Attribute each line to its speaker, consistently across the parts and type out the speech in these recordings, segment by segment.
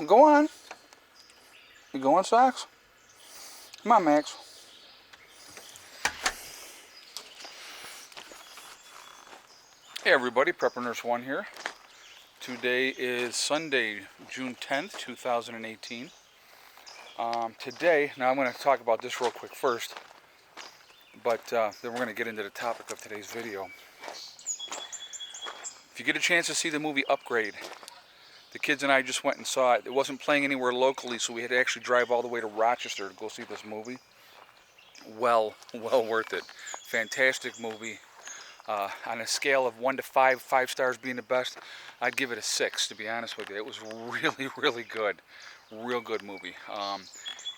Speaker 1: Go on. You going, Socks? Come on, Max. Hey everybody, Prepper Nurse 1 here. Today is Sunday, June 10th, 2018. Today, now I'm going to talk about this real quick first, but then we're going to get into the topic of today's video. If you get a chance to see the movie Upgrade, the kids and I just went and saw it. It wasn't playing anywhere locally, so we had to actually drive all the way to Rochester to go see this movie. Well worth it. Fantastic movie. On a scale of 1 to 5, 5 stars being the best, I'd give it a 6, to be honest with you. It was really good. Real good movie.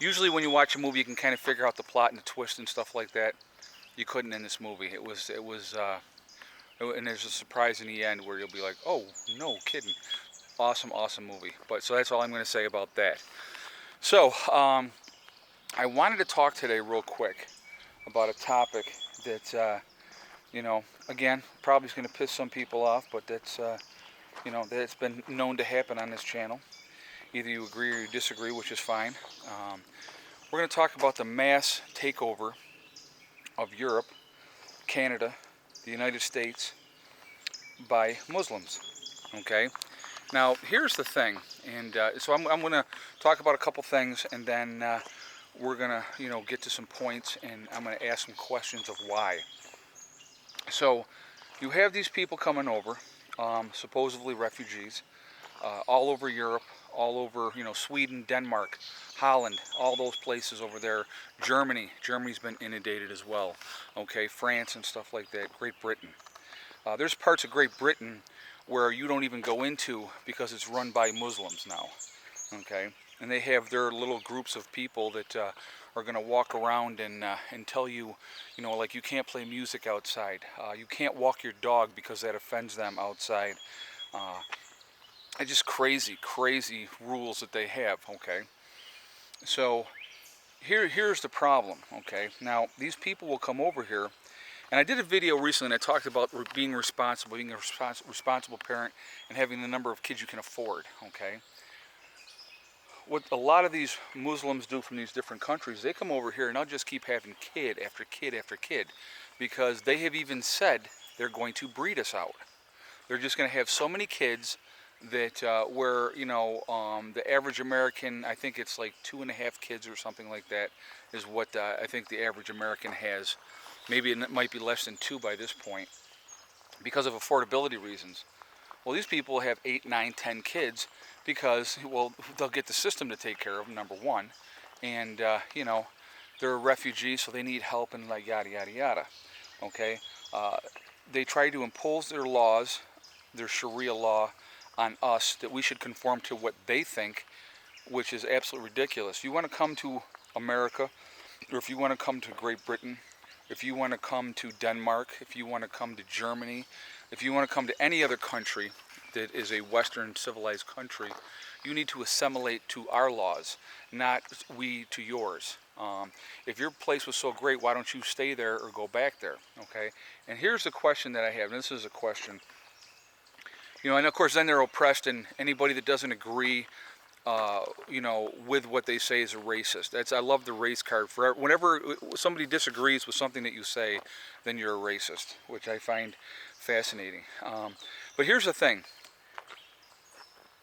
Speaker 1: Usually when you watch a movie, you can kind of figure out the plot and the twist and stuff like that. You couldn't in this movie. And there's a surprise in the end where you'll be like, oh, no kidding. Awesome movie. So that's all I'm going to say about that. So, I wanted to talk today real quick about a topic that, again, probably is going to piss some people off, but that's, that's been known to happen on this channel. Either you agree or you disagree, which is fine. We're going to talk about the mass takeover of Europe, Canada, the United States by Muslims. Okay? Now, here's the thing, and so I'm going to talk about a couple things, and then we're going to, get to some points, and I'm going to ask some questions of why. So, you have these people coming over, supposedly refugees, all over Europe, all over, Sweden, Denmark, Holland, all those places over there. Germany's been inundated as well. Okay, France and stuff like that. Great Britain. There's parts of Great Britain where you don't even go into because it's run by Muslims now. Okay, and they have their little groups of people that are going to walk around and tell you, like you can't play music outside. You can't walk your dog because that offends them outside. It's just crazy rules that they have. Okay, so here's the problem. Okay, now these people will come over here. And I did a video recently and I talked about being a responsible parent and having the number of kids you can afford, okay? What a lot of these Muslims do from these different countries, they come over here and they'll just keep having kid after kid after kid because they have even said they're going to breed us out. They're just going to have so many kids that where, the average American, I think it's like 2.5 kids or something like that is what I think the average American has. Maybe it might be less than 2 by this point because of affordability reasons. Well, these people have 8, 9, 10 kids because, well, they'll get the system to take care of them, number one. And, they're a refugee, so they need help and like yada, yada, yada. Okay? They try to impose their laws, their Sharia law, on us that we should conform to what they think, which is absolutely ridiculous. If you want to come to America, or if you want to come to Great Britain, if you want to come to Denmark, if you want to come to Germany, if you want to come to any other country that is a Western civilized country, you need to assimilate to our laws, not we to yours. If your place was so great, why don't you stay there or go back there? Okay? And here's the question that I have, and this is a question. And of course then they're oppressed, and anybody that doesn't agree with what they say is a racist. I love the race card. Whenever somebody disagrees with something that you say, then you're a racist, which I find fascinating. But here's the thing.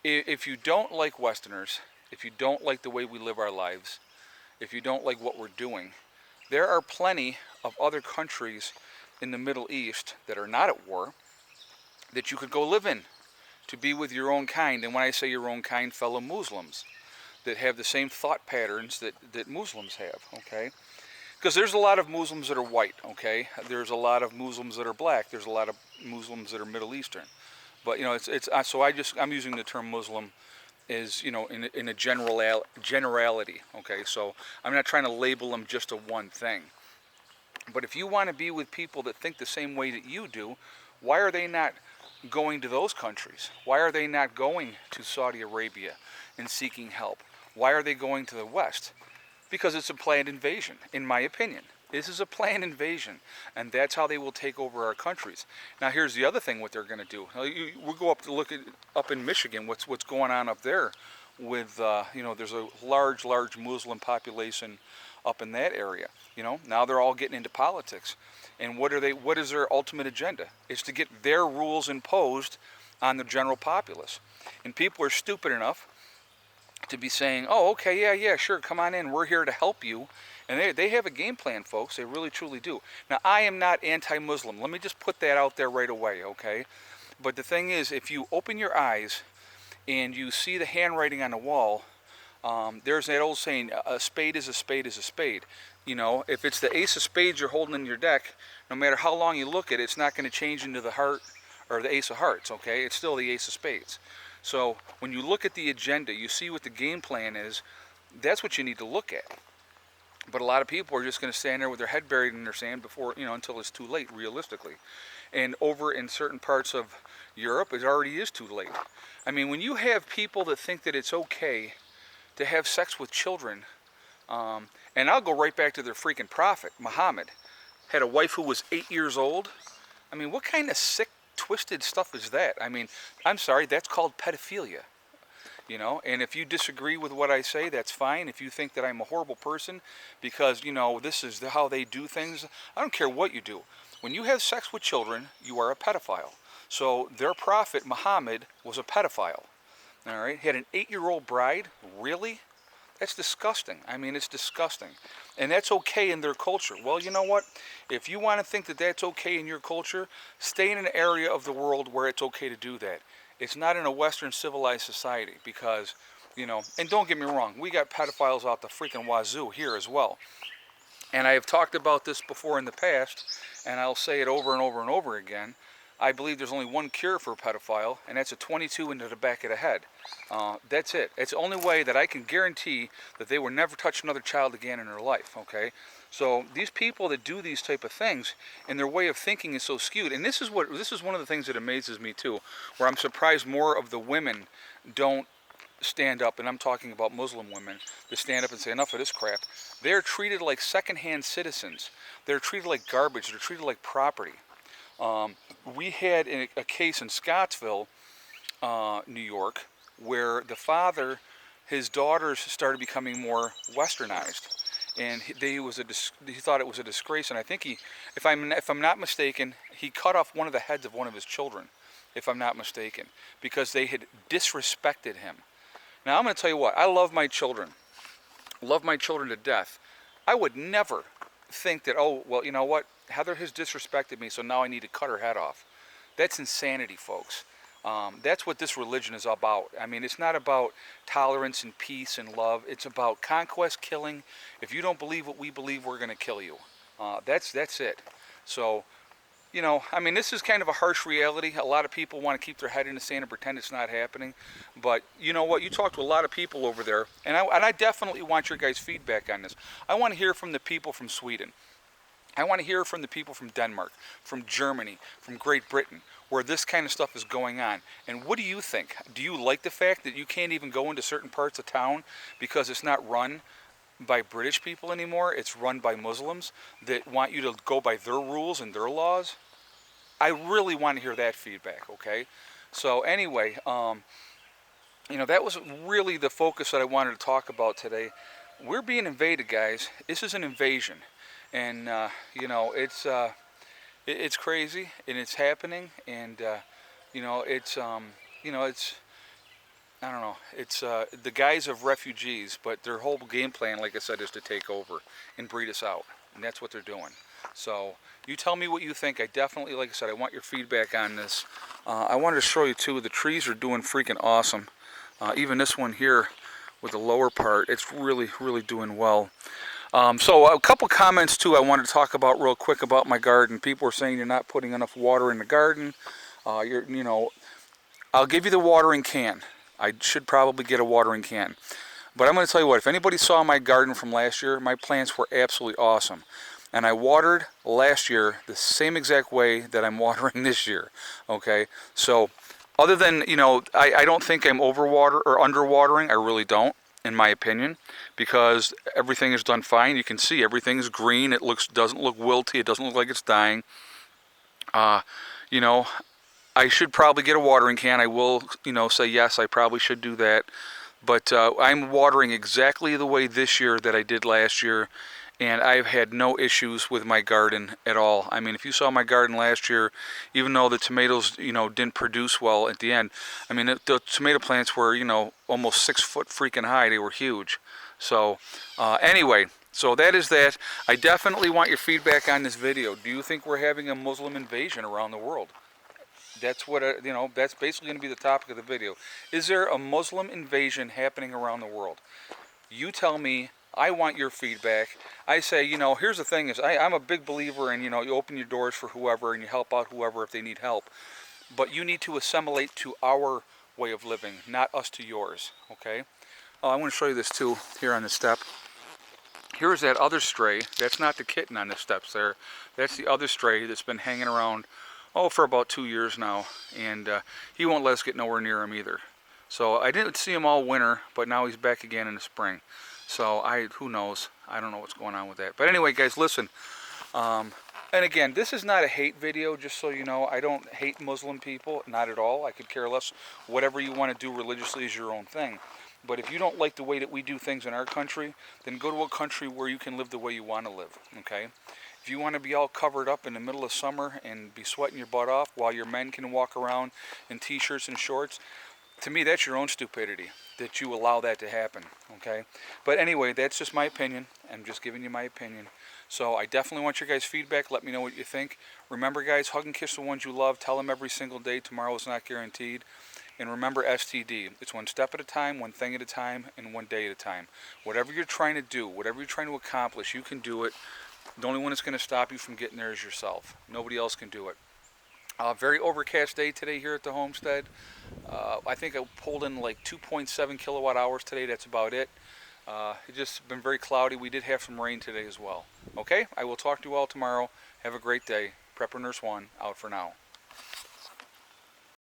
Speaker 1: If you don't like Westerners, if you don't like the way we live our lives, if you don't like what we're doing, there are plenty of other countries in the Middle East that are not at war that you could go live in, to be with your own kind. And when I say your own kind, fellow Muslims that have the same thought patterns that Muslims have, okay? Because there's a lot of Muslims that are white, okay? There's a lot of Muslims that are black. There's a lot of Muslims that are Middle Eastern. But, so I'm using the term Muslim is, in a generality, okay? So I'm not trying to label them just to one thing. But if you want to be with people that think the same way that you do, why are they not going to those countries? Why are they not going to Saudi Arabia and seeking help? Why are they going to the West? Because it's a planned invasion, in my opinion. This is a planned invasion, and that's how they will take over our countries. Now, here's the other thing: what they're going to do. We'll go up to look at up in Michigan. What's going on up there with there's a large Muslim population up in that area. Now they're all getting into politics, and what is their ultimate agenda? It's to get their rules imposed on the general populace. And people are stupid enough to be saying, oh, okay, yeah, sure, come on in, we're here to help you. And they have a game plan, folks. They really, truly do. Now, I am not anti-Muslim. Let me just put that out there right away, okay? But the thing is, if you open your eyes and you see the handwriting on the wall, there's that old saying, a spade is a spade is a spade. If it's the ace of spades you're holding in your deck, no matter how long you look at it, it's not going to change into the heart or the ace of hearts, okay? It's still the ace of spades. So when you look at the agenda, you see what the game plan is, that's what you need to look at. But a lot of people are just going to stand there with their head buried in their sand before, until it's too late, realistically. And over in certain parts of Europe, it already is too late. I mean, when you have people that think that it's okay to have sex with children, and I'll go right back to their freaking prophet, Muhammad, had a wife who was 8 years old. I mean, what kind of sick, twisted stuff is that? I mean, I'm sorry, that's called pedophilia. And if you disagree with what I say, that's fine. If you think that I'm a horrible person because, this is how they do things, I don't care what you do. When you have sex with children, you are a pedophile. So their prophet, Muhammad, was a pedophile. All right? He had an 8-year-old bride? Really? That's disgusting. I mean, it's disgusting. And that's okay in their culture. Well, you know what? If you want to think that that's okay in your culture, stay in an area of the world where it's okay to do that. It's not in a Western civilized society because, and don't get me wrong, we got pedophiles out the freaking wazoo here as well. And I have talked about this before in the past, and I'll say it over and over and over again. I believe there's only one cure for a pedophile, and that's a 22 into the back of the head. That's it. It's the only way that I can guarantee that they will never touch another child again in their life, okay? So these people that do these type of things, and their way of thinking is so skewed. And this is one of the things that amazes me too, where I'm surprised more of the women don't stand up, and I'm talking about Muslim women, to stand up and say enough of this crap. They're treated like second-hand citizens. They're treated like garbage. They're treated like property. We had a case in Scottsville, New York, where the father, his daughters started becoming more westernized. And he thought it was a disgrace, and I think if I'm not mistaken, he cut off one of the heads of one of his children, if I'm not mistaken, because they had disrespected him. Now I'm going to tell you what, I love my children to death. I would never think that, oh, well, you know what, Heather has disrespected me, so now I need to cut her head off. That's insanity, folks. That's what this religion is about. I mean, it's not about tolerance and peace and love. It's about conquest, killing. If you don't believe what we believe, we're going to kill you. That's it. So, I mean, this is kind of a harsh reality. A lot of people want to keep their head in the sand and pretend it's not happening. But you know what? You talk to a lot of people over there, and I definitely want your guys' feedback on this. I want to hear from the people from Sweden. I want to hear from the people from Denmark, from Germany, from Great Britain, where this kind of stuff is going on. And what do you think? Do you like the fact that you can't even go into certain parts of town because it's not run by British people anymore? It's run by Muslims that want you to go by their rules and their laws? I really want to hear that feedback, okay? So anyway, that was really the focus that I wanted to talk about today. We're being invaded, guys. This is an invasion. And, it's crazy, and it's happening, and, it's, I don't know, it's the guise of refugees, but their whole game plan, like I said, is to take over and breed us out, and that's what they're doing. So, you tell me what you think. I definitely, like I said, I want your feedback on this. I wanted to show you, too, the trees are doing freaking awesome. Even this one here with the lower part, it's really, really doing well. So a couple comments too I wanted to talk about real quick about my garden. People are saying you're not putting enough water in the garden. I'll give you the watering can. I should probably get a watering can. But I'm going to tell you what, if anybody saw my garden from last year, my plants were absolutely awesome. And I watered last year the same exact way that I'm watering this year. Okay? So other than, I don't think I'm overwater or underwatering. I really don't, in my opinion, because everything is done fine. You can see everything is green. It doesn't look wilty. It doesn't look like it's dying. I should probably get a watering can. I will, say yes, I probably should do that. But I'm watering exactly the way this year that I did last year, and I've had no issues with my garden at all. I mean, if you saw my garden last year, even though the tomatoes, didn't produce well at the end, I mean, the tomato plants were, almost 6 foot freaking high. They were huge. So, anyway, so that is that. I definitely want your feedback on this video. Do you think we're having a Muslim invasion around the world? That's what, that's basically going to be the topic of the video. Is there a Muslim invasion happening around the world? You tell me. I want your feedback. I say, here's the thing is, I'm a big believer in, you open your doors for whoever and you help out whoever if they need help. But you need to assimilate to our way of living, not us to yours, okay? Oh, I want to show you this too, here on the step. Here's that other stray. That's not the kitten on the steps there. That's the other stray that's been hanging around, for about 2 years now. And he won't let us get nowhere near him either. So I didn't see him all winter, but now he's back again in the spring. So who knows? I don't know what's going on with that. But anyway, guys, listen. And again, this is not a hate video, just so you know. I don't hate Muslim people, not at all. I could care less. Whatever you want to do religiously is your own thing. But if you don't like the way that we do things in our country, then go to a country where you can live the way you want to live, okay? If you want to be all covered up in the middle of summer and be sweating your butt off while your men can walk around in t-shirts and shorts, to me, that's your own stupidity that you allow that to happen, okay? But anyway, that's just my opinion. I'm just giving you my opinion. So I definitely want your guys' feedback. Let me know what you think. Remember, guys, hug and kiss the ones you love. Tell them every single day tomorrow is not guaranteed. And remember STD. It's one step at a time, one thing at a time, and one day at a time. Whatever you're trying to do, whatever you're trying to accomplish, you can do it. The only one that's going to stop you from getting there is yourself. Nobody else can do it. Very overcast day today here at the homestead. I think I pulled in like 2.7 kilowatt hours today. That's about it. It's just been very cloudy. We did have some rain today as well. Okay, I will talk to you all tomorrow. Have a great day. Prepper Nurse 1 out for now.